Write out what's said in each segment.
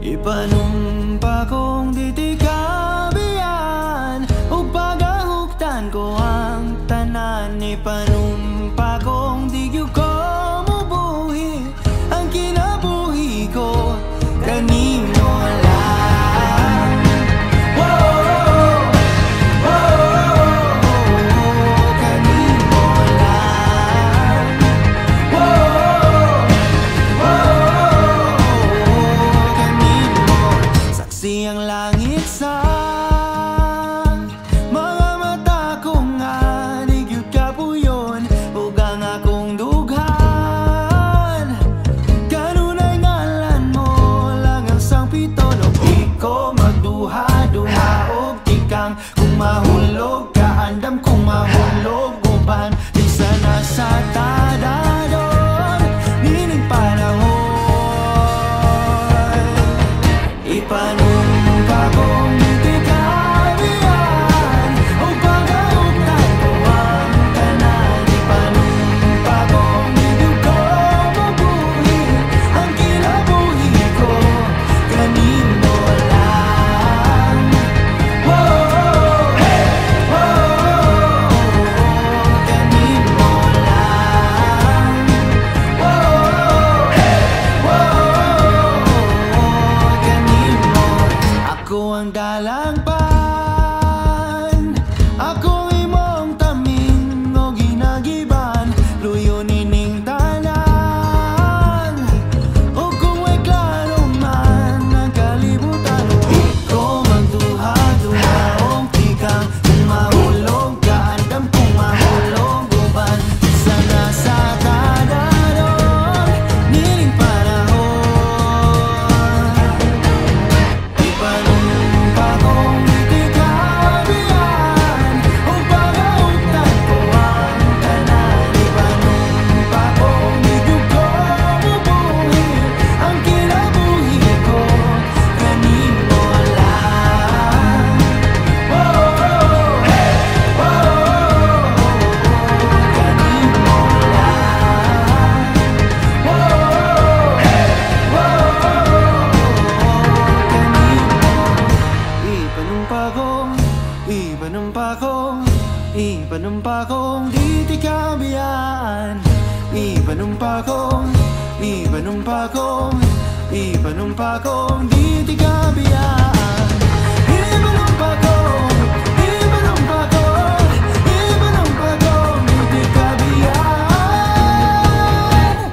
Ipanumpa kong ditikabiyan ug pagahuktan ko ang tanan. Ipanumpa kong di gyud ko mubuhi ang kinabuhi ko kanimo lang. Whoa, whoa, kanimo lang. Whoa, kanimo. Saksi ang langit sa mga mata ko nga di gyud kapuyon ug ang akong dughan. Kanunay ngalan mo lang ang sangpiton ug di ko magduha-duha og tikang kung mahulog ka andam kung mahulog uban di sana sa tadadon nining panahon. Ipanumpa kong ditikabiyan ug pagahuktan ko ang tanan. Ipanumpa kong di gyud ko mabuhi ang kinabuhi ko kanimo lang. Whoa, hey, whoa, kanimo lang. Whoa, hey, whoa, kanimo. Ako ang dalangpan, ako imong tamin o ginagiban, luyo nining tanan. O kung may klaro man ang kalibutan, di ko magduha-duha og tikang kung mahulog ka andam kung mahulog uban di sana sa tadadon nining panahon. Ipanumpa kong ditikabiyan ug pagahuktan ko ang tanan. Ipanumpa kong di gyud ko mubuhi ang kinabuhi ko kanimo lang. Whoa, hey, whoa, kanimo lang. Whoa, hey, Ipanumpa kong ditikabiyan. Ipanumpa kong ditikabiyan. Ipanumpa kong ditikabiyan.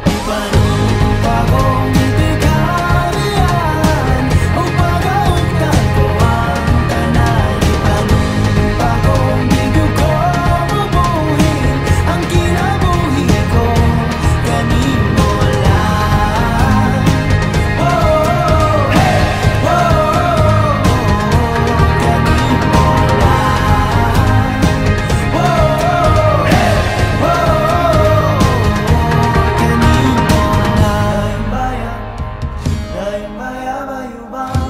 Ipanumpa kong ditikabiyan ug pagahuktan ko ang tanan. Ipanumpa kong di gyud ko mabuhi ang kinabuhi ko kanimo lang. Whoa, hey, whoa, kanimo lang. Whoa, hey, whoa, kanimo lang. Dayang bayan, dayang bayabayuban.